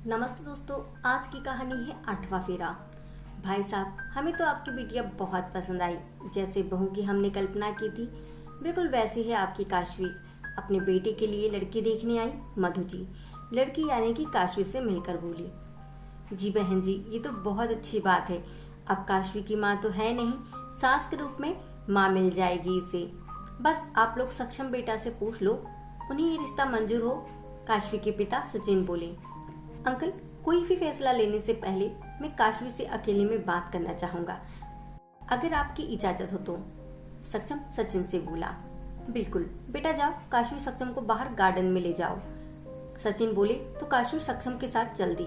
नमस्ते दोस्तों, आज की कहानी है आठवां फेरा। भाई साहब, हमें तो आपकी बिटिया बहुत पसंद आई। जैसे बहू की हमने कल्पना की थी, बिल्कुल वैसी है आपकी काशवी। अपने बेटे के लिए लड़की देखने आई मधु जी। लड़की यानी कि काशवी से मिलकर बोली। जी बहन जी, ये तो बहुत अच्छी बात है। अब काशवी की माँ तो है नहीं, सास के रूप में माँ मिल जाएगी इसे। बस आप लोग सक्षम बेटा से पूछ लो, उन्हें ये रिश्ता मंजूर हो। काशवी के पिता सचिन बोले। अंकल, कोई भी फैसला लेने से पहले मैं काशवी से अकेले में बात करना चाहूंगा, अगर आपकी इजाजत हो तो। सक्षम सचिन से बोला। बिल्कुल बेटा, जाओ काशवी सक्षम को बाहर गार्डन में ले जाओ। सचिन बोले तो काशवी सक्षम के साथ चल दी।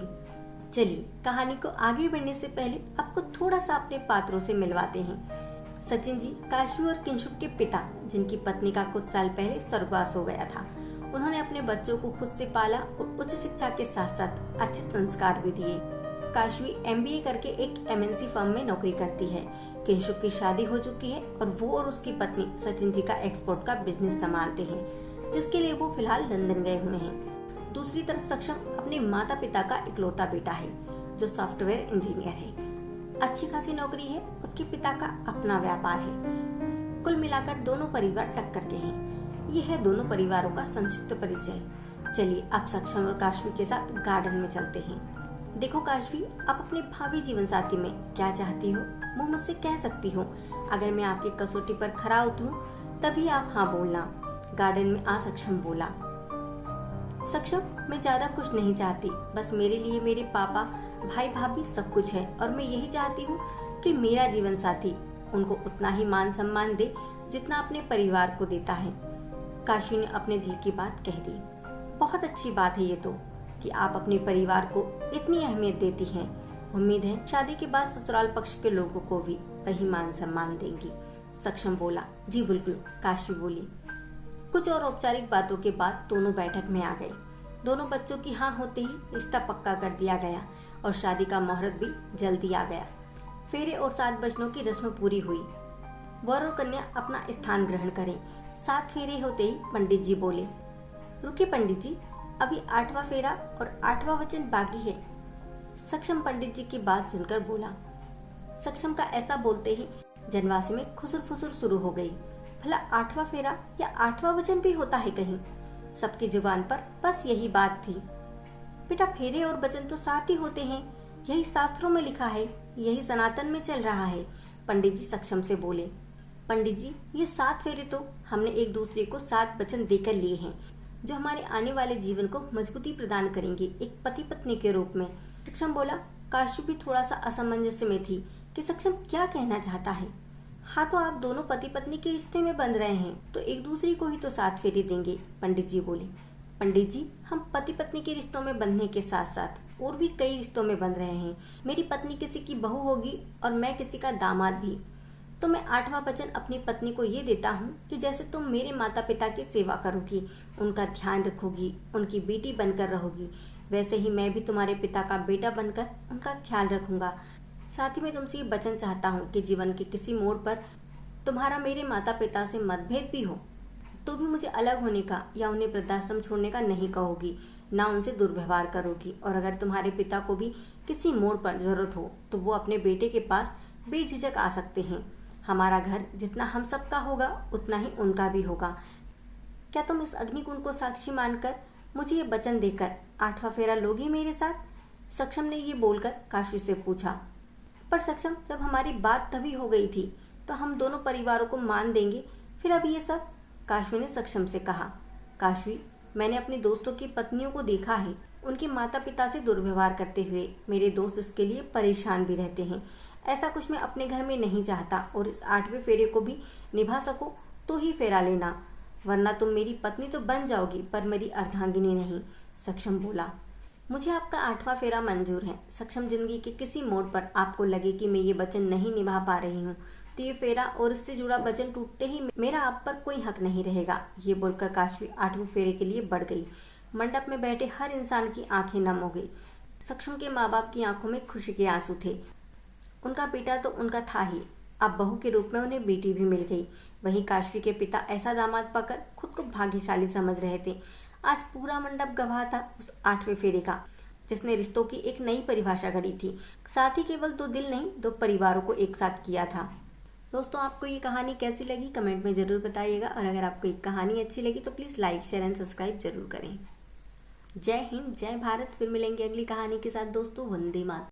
चलिए, कहानी को आगे बढ़ने से पहले आपको थोड़ा सा अपने पात्रों से मिलवाते हैं। सचिन जी काशवी और किंशुक के पिता, जिनकी पत्नी का कुछ साल पहले स्वर्गवास हो गया था। उन्होंने अपने बच्चों को खुद से पाला और उच्च शिक्षा के साथ साथ अच्छे संस्कार भी दिए। काशवी एमबीए करके एक एमएनसी फर्म में नौकरी करती है। किंशुक की शादी हो चुकी है और वो और उसकी पत्नी सचिन जी का एक्सपोर्ट का बिजनेस संभालते हैं, जिसके लिए वो फिलहाल लंदन गए हुए हैं। दूसरी तरफ सक्षम अपने माता पिता का इकलौता बेटा है, जो सॉफ्टवेयर इंजीनियर है। अच्छी खासी नौकरी है, उसके पिता का अपना व्यापार है। कुल मिलाकर दोनों परिवार टक्कर के हैं। ये है दोनों परिवारों का संक्षिप्त परिचय। चलिए अब सक्षम और काशवी के साथ गार्डन में चलते हैं। देखो काशवी, आप अपने भावी जीवन साथी में क्या चाहती हो वो मुझसे कह सकती हो। अगर मैं आपकी कसौटी पर खरा उतरूं तभी आप हाँ बोलना। गार्डन में आ सक्षम बोला। सक्षम, मैं ज्यादा कुछ नहीं चाहती, बस मेरे लिए मेरे पापा भाई भाभी सब कुछ है, और मैं यही चाहती हूँ कि मेरा जीवन साथी उनको उतना ही मान सम्मान दे जितना अपने परिवार को देता है। काशी ने अपने दिल की बात कह दी। बहुत अच्छी बात है ये तो, कि आप अपने परिवार को इतनी अहमियत देती हैं। उम्मीद है शादी के बाद ससुराल पक्ष के लोगों को भी वही मान सम्मान देंगी। सक्षम बोला। जी बिल्कुल, काशी बोली। कुछ और औपचारिक बातों के बाद दोनों बैठक में आ गए। दोनों बच्चों की हाँ होते ही रिश्ता पक्का कर दिया गया और शादी का मुहूर्त भी जल्दी आ गया। फेरे और 7 बचनों की रस्म पूरी हुई। वर और कन्या अपना स्थान ग्रहण करें। 7 फेरे होते ही पंडित जी बोले। रुकिए पंडित जी, अभी 8वां फेरा और 8वां वचन बाकी है। सक्षम पंडित जी की बात सुनकर बोला। सक्षम का ऐसा बोलते ही जनवासी में खुसुर फुसुर शुरू हो गई। भला 8वां फेरा या 8वां वचन भी होता है कहीं? सबकी जुबान पर बस यही बात थी। बेटा, फेरे और वचन तो 7 ही होते हैं, यही शास्त्रों में लिखा है, यही सनातन में चल रहा है। पंडित जी सक्षम से बोले। पंडित जी, ये 7 फेरे तो हमने एक दूसरे को 7 वचन देकर लिए हैं, जो हमारे आने वाले जीवन को मजबूती प्रदान करेंगे, एक पति पत्नी के रूप में। सक्षम बोला। काशवी भी थोड़ा सा असमंजस में थी कि सक्षम क्या कहना चाहता है। हाँ, तो आप दोनों पति पत्नी के रिश्ते में बंध रहे हैं तो एक दूसरे को ही तो 7 फेरे देंगे, पंडित जी बोले। पंडित जी, हम पति पत्नी के रिश्तों में बंधने के साथ साथ और भी कई रिश्तों में बंध रहे हैं। मेरी पत्नी किसी की बहू होगी और मैं किसी का दामाद भी। तो मैं 8वां वचन अपनी पत्नी को ये देता हूँ कि जैसे तुम मेरे माता पिता की सेवा करोगी, उनका ध्यान रखोगी, उनकी बेटी बनकर रहोगी, वैसे ही मैं भी तुम्हारे पिता का बेटा बनकर उनका ख्याल रखूंगा। साथ ही मैं तुमसे ये वचन चाहता हूँ कि जीवन के किसी मोड़ पर तुम्हारा मेरे माता पिता से मतभेद भी हो तो भी मुझे अलग होने का या उन्हें वृद्धाश्रम छोड़ने का नहीं कहोगी, ना उनसे दुर्व्यवहार करोगी। और अगर तुम्हारे पिता को भी किसी मोड़ पर जरूरत हो तो वो अपने बेटे के पास बेझिझक आ सकते हैं। हमारा घर जितना हम सबका होगा उतना ही उनका भी होगा। क्या तुम इस अग्निकुंड को साक्षी मानकर मुझे ये वचन देकर 8वां फेरा लोगी मेरे साथ? सक्षम ने ये बोलकर काशवी से पूछा। पर सक्षम, जब हमारी बात तभी हो गई थी तो हम दोनों परिवारों को मान देंगे, फिर अब ये सब? काशवी ने सक्षम से कहा। काशवी, मैंने अपने दोस्तों की पत्नियों को देखा है, उनके माता पिता से दुर्व्यवहार करते हुए। मेरे दोस्त इसके लिए परेशान भी रहते हैं। ऐसा कुछ मैं अपने घर में नहीं चाहता, और इस 8वें फेरे को भी निभा सको तो ही फेरा लेना, वरना तुम मेरी पत्नी तो बन जाओगी पर मेरी अर्धांगिनी नहीं। सक्षम बोला। मुझे आपका 8वां फेरा मंजूर है। सक्षम, जिंदगी के किसी मोड़ पर आपको लगे कि मैं ये वचन नहीं निभा पा रही हूँ तो ये फेरा और इससे जुड़ा वचन टूटते ही मेरा आप पर कोई हक नहीं रहेगा। ये बोलकर काशवी 8वें फेरे के लिए बढ़ गई। मंडप में बैठे हर इंसान की आंखें नम हो गई। सक्षम के माँ बाप की आंखों में खुशी के आंसू थे। उनका बेटा तो उनका था ही, अब बहू के रूप में उन्हें बेटी भी मिल गई। वहीं काशवी के पिता ऐसा दामाद पाकर खुद को भाग्यशाली समझ रहे थे। आज पूरा मंडप गवाह था उस 8वें फेरे का। जिसने रिश्तों की एक नई परिभाषा गढ़ी थी। साथ ही केवल 2 दिल नहीं, 2 परिवारों को एक साथ किया था। दोस्तों, आपको ये कहानी कैसी लगी कमेंट में ज़रूर बताइएगा, और अगर आपको ये कहानी अच्छी लगी तो please like, share and subscribe जरूर करें। जय हिंद, जय भारत। फिर मिलेंगे अगली कहानी के साथ दोस्तों। वंदे मातरम।